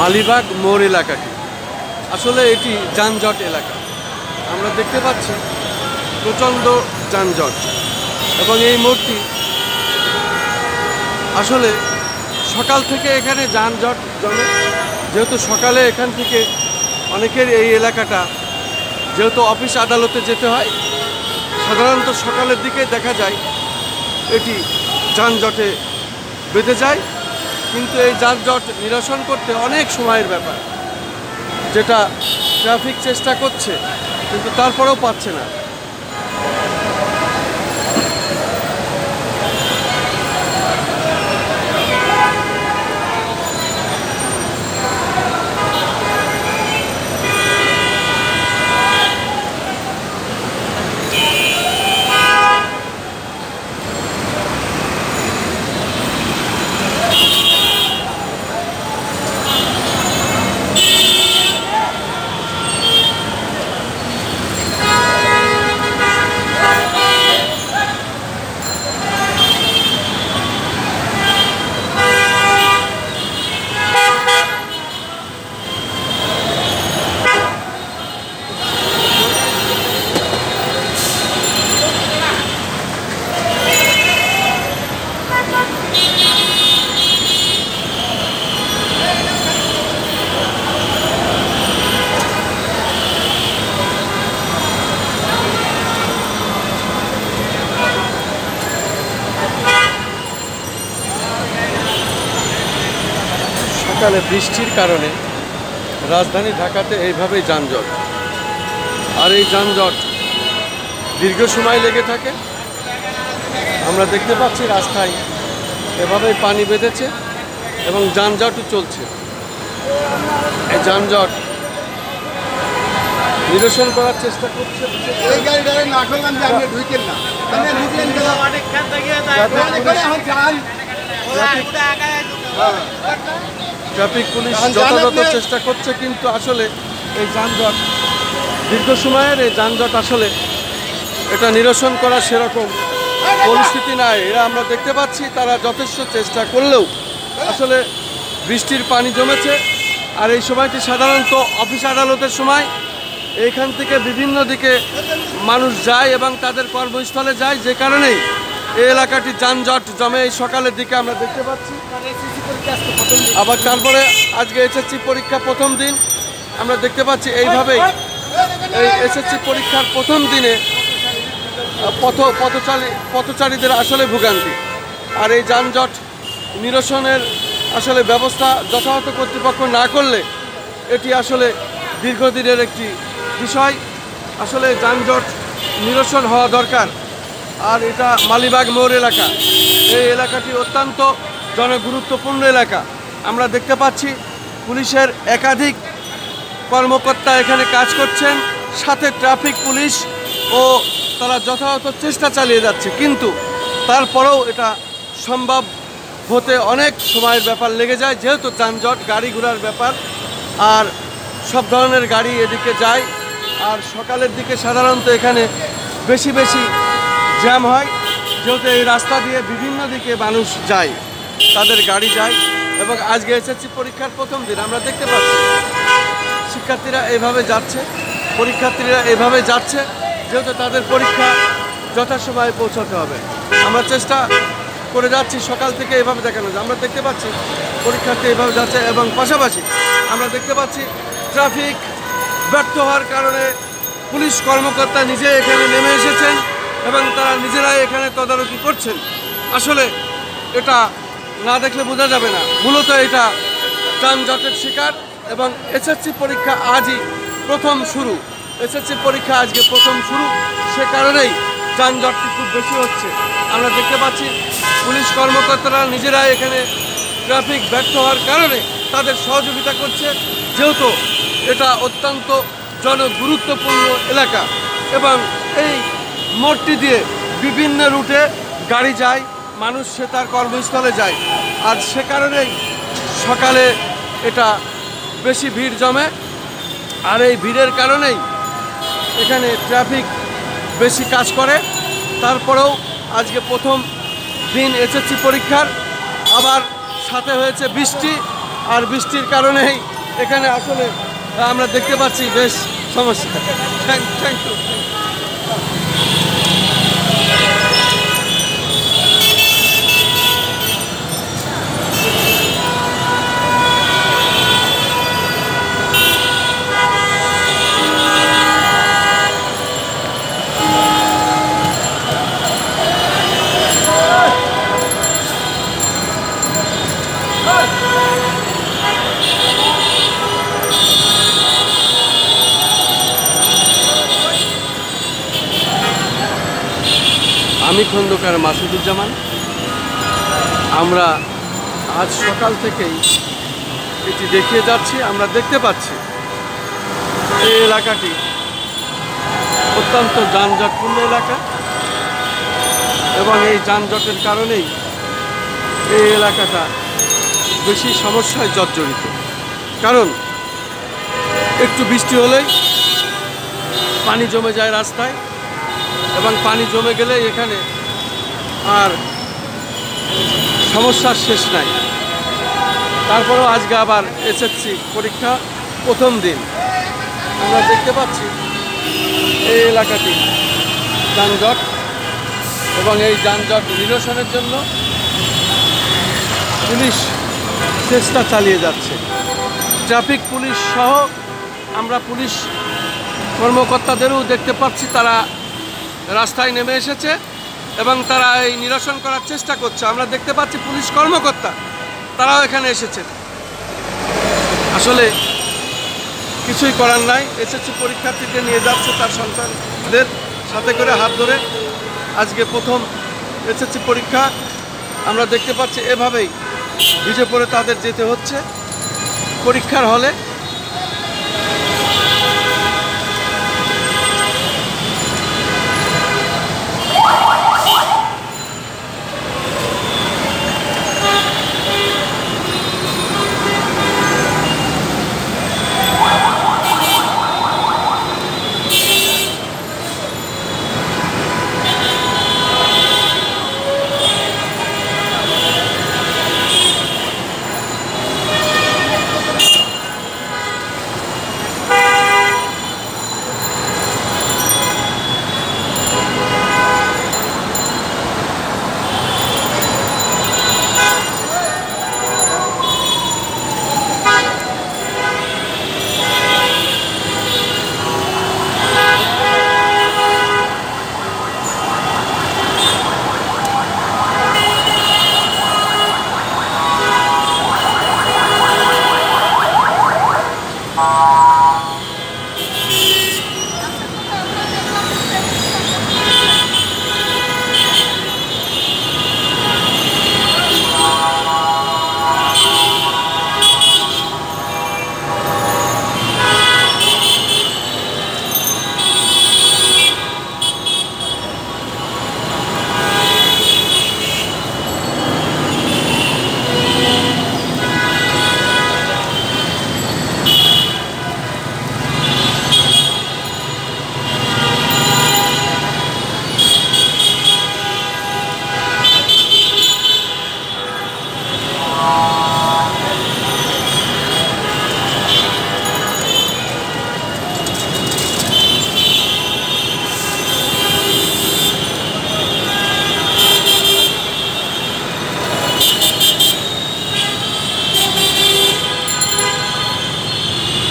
মালিবাগ মোড় এলাকাটি আসলে এটি যানজট এলাকা। আমরা দেখতে পাচ্ছি প্রচণ্ড যানজট এবং এই মোড়টি আসলে সকাল থেকে এখানে যানজট জমে। যেহেতু সকালে এখান থেকে অনেকের এই এলাকাটা যেহেতু অফিস আদালতে যেতে হয়, সাধারণত সকালের দিকে দেখা যায় এটি যানজটে বেঁধে যায়। কিন্তু এই যানজট নিরসন করতে অনেক সময়ের ব্যাপার, যেটা ট্রাফিক চেষ্টা করছে কিন্তু তারপরেও পাচ্ছে না। সকালে বৃষ্টির কারণে রাজধানী ঢাকাতে এইভাবেই যানজট, আর এই যানজট দীর্ঘ সময় লেগে থাকে। আমরা দেখতে পাচ্ছি রাস্তায় এভাবেই পানি বেঁধেছে এবং যানজটও চলছে। এই যানজট নিরসন করার চেষ্টা করছে। ট্রাফিক পুলিশ যথাযথ চেষ্টা করছে, কিন্তু আসলে এই যানজট দীর্ঘ সময়ের এই যানজট আসলে এটা নিরসন করা সেরকম পরিস্থিতি নাই। এরা আমরা দেখতে পাচ্ছি তারা যথেষ্ট চেষ্টা করলেও আসলে বৃষ্টির পানি জমেছে। আর এই সময়টি সাধারণত অফিস আদালতের সময়, এইখান থেকে বিভিন্ন দিকে মানুষ যায় এবং তাদের কর্মস্থলে যায়, যে কারণেই এই এলাকাটি যানজট জমে এই সকালের দিকে আমরা দেখতে পাচ্ছি। আবার তারপরে আজকে এসএসসি পরীক্ষা প্রথম দিন, আমরা দেখতে পাচ্ছি এইভাবেই এই এসএসসি পরীক্ষার প্রথম দিনে পথচারীদের আসলে ভোগান্তি। আর এই যানজট নিরসনের আসলে ব্যবস্থা যথাযথ কর্তৃপক্ষ না করলে এটি আসলে দীর্ঘদিনের একটি বিষয়। আসলে যানজট নিরসন হওয়া দরকার। আর এটা মালিবাগ মোড় এলাকা, এই এলাকাটি অত্যন্ত জনগুরুত্বপূর্ণ এলাকা। আমরা দেখতে পাচ্ছি পুলিশের একাধিক কর্মকর্তা এখানে কাজ করছেন, সাথে ট্রাফিক পুলিশ ও তারা যথাযথ চেষ্টা চালিয়ে যাচ্ছে, কিন্তু তারপরেও এটা সম্ভব হতে অনেক সময়ের ব্যাপার লেগে যায়, যেহেতু যানজট গাড়ি ঘোড়ার ব্যাপার আর সব ধরনের গাড়ি এদিকে যায়। আর সকালের দিকে সাধারণত এখানে বেশি জ্যাম হয়, যেহেতু এই রাস্তা দিয়ে বিভিন্ন দিকে মানুষ যায়, তাদের গাড়ি যায়। এবং আজকে এসএসসি পরীক্ষার প্রথম দিন আমরা দেখতে পাচ্ছি শিক্ষার্থীরা এভাবে যাচ্ছে, পরীক্ষার্থীরা এভাবে যাচ্ছে, যেহেতু তাদের পরীক্ষা যথাসময়ে পৌঁছাতে হবে। আমরা চেষ্টা করে যাচ্ছি সকাল থেকে এভাবে দেখানো যায়। আমরা দেখতে পাচ্ছি পরীক্ষার্থী এভাবে যাচ্ছে এবং পাশাপাশি আমরা দেখতে পাচ্ছি ট্রাফিক ব্যর্থ হওয়ার কারণে পুলিশ কর্মকর্তা নিজে এখানে নেমে এসেছেন এবং তারা নিজেরাই এখানে তদারকি করছেন। আসলে এটা না দেখলে বোঝা যাবে না, মূলত এটা যানজটের শিকার। এবং এসএসসি পরীক্ষা আজই প্রথম শুরু, এসএসসি পরীক্ষা আজকে প্রথম শুরু, সে কারণেই যানজটটি খুব বেশি হচ্ছে। আমরা দেখতে পাচ্ছি পুলিশ কর্মকর্তারা নিজেরাই এখানে ট্রাফিক ব্যর্থ হওয়ার কারণে তাদের সহযোগিতা করছে, যেহেতু এটা অত্যন্ত জনগুরুত্বপূর্ণ এলাকা এবং এই মোড়টি দিয়ে বিভিন্ন রুটে গাড়ি যায়, মানুষ সে তার কর্মস্থলে যায়। আর সে কারণেই সকালে এটা বেশি ভিড় জমে। আর এই ভিড়ের কারণেই এখানে ট্রাফিক বেশি কাজ করে। তারপরেও আজকে প্রথম দিন এসএসসি পরীক্ষার, আবার সাথে হয়েছে বৃষ্টি, আর বৃষ্টির কারণেই এখানে আসলে আমরা দেখতে পাচ্ছি বেশ সমস্যা। Thank you. আমি খন্দকার মাসুদুজ্জামান। আমরা আজ সকাল থেকেই এটি দেখিয়ে যাচ্ছি। আমরা দেখতে পাচ্ছি এই এলাকাটি অত্যন্ত যানজটপূর্ণ এলাকা এবং এই যানজটের কারণেই এই এলাকাটা বেশি সমস্যায় জর্জরিত। কারণ একটু বৃষ্টি হলেই পানি জমে যায় রাস্তায় এবং পানি জমে গেলে এখানে আর সমস্যার শেষ নাই। তারপরেও আজকে আবার এসএসসি পরীক্ষা প্রথম দিন। আমরা দেখতে পাচ্ছি এই এলাকাটি যানজট এবং এই যানজট নিরসনের জন্য পুলিশ চেষ্টা চালিয়ে যাচ্ছে। ট্রাফিক পুলিশ সহ আমরা পুলিশ কর্মকর্তাদেরও দেখতে পাচ্ছি তারা রাস্তায় নেমে এসেছে এবং তারা এই নিরসন করার চেষ্টা করছে। আমরা দেখতে পাচ্ছি পুলিশ কর্মকর্তা তারাও এখানে এসেছে। আসলে কিছুই করার নাই। এসএসসি পরীক্ষার্থীদের নিয়ে যাচ্ছে তার সন্তানদের সাথে করে হাত ধরে। আজকে প্রথম এসএসসি পরীক্ষা। আমরা দেখতে পাচ্ছি এভাবেই ভিজে পড়ে তাদের যেতে হচ্ছে পরীক্ষার হলে।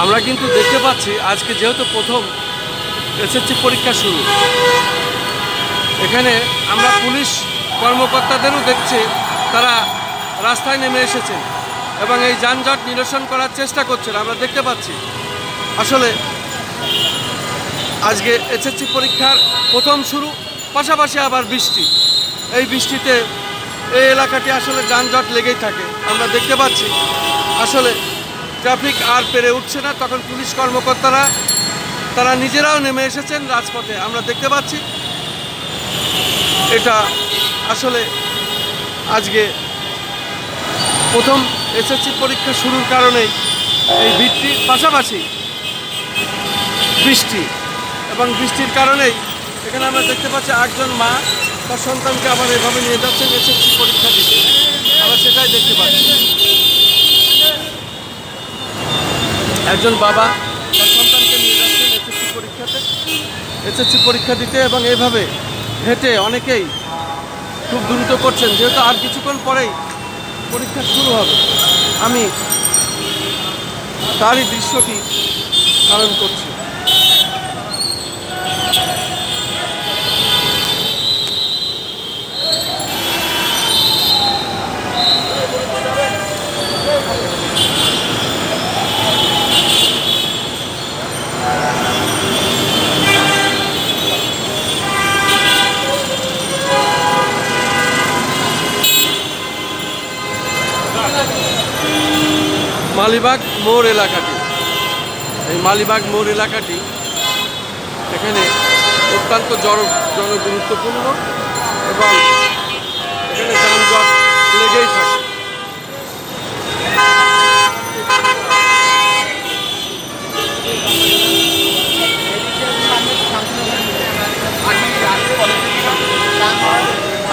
আমরা কিন্তু দেখতে পাচ্ছি আজকে যেহেতু প্রথম এসএসসি পরীক্ষা শুরু, এখানে আমরা পুলিশ কর্মকর্তাদেরও দেখছি তারা রাস্তায় নেমে এসেছে এবং এই যানজট নিরসন করার চেষ্টা করছেন। আমরা দেখতে পাচ্ছি আসলে আজকে এসএসসি পরীক্ষার প্রথম শুরু, পাশাপাশি আবার বৃষ্টি। এই বৃষ্টিতে এই এলাকাটি আসলে যানজট লেগেই থাকে। আমরা দেখতে পাচ্ছি আসলে ট্রাফিক আর পেরে উঠছে না, তখন পুলিশ কর্মকর্তারা তারা নিজেরাও নেমে এসেছেন রাজপথে। আমরা দেখতে পাচ্ছি এটা আসলে আজকে প্রথম এসএসসি পরীক্ষা শুরুর কারণেই এই বৃষ্টির পাশাপাশি বৃষ্টি এবং বৃষ্টির কারণেই এখানে আমরা দেখতে পাচ্ছি একজন মা তার সন্তানকে আবার এভাবে নিয়ে যাচ্ছেন এসএসসি পরীক্ষা দিতে। আমরা সেটাই দেখতে পাচ্ছি। একজন বাবা তার সন্তানকে নিয়ে যাচ্ছেন এসএসসি পরীক্ষা দিতে, এবং এইভাবে হেঁটে অনেকেই খুব দ্রুত করছেন, যেহেতু আর কিছুক্ষণ পরেই পরীক্ষা শুরু হবে। আমি তারই দৃশ্যটি ধারণ করছি। মালিবাগ মোড় এলাকাটি, এই মালিবাগ মোড় এলাকাটি এখানে অত্যন্ত জনগুরুত্বপূর্ণ এবং এখানে যানজট লেগেই থাকে।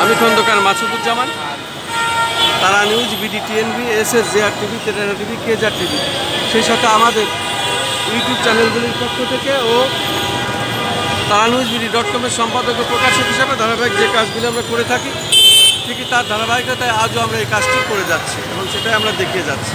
আমি Khandakar Masuduzzaman, Tara news, BD TNV, SS, JR TV, তেটারা টিভি, কেজার টিভি, সেই সাথে আমাদের ইউটিউব চ্যানেলগুলির পক্ষ থেকে ও তারা নিউজ বিডি.com-এর সম্পাদক ও প্রকাশক হিসাবে ধারাবাহিক যে কাজগুলি আমরা করে থাকি, ঠিকই তার ধারাবাহিকতায় আজও আমরা এই কাজটি করে যাচ্ছি এবং সেটাই আমরা দেখিয়ে যাচ্ছি।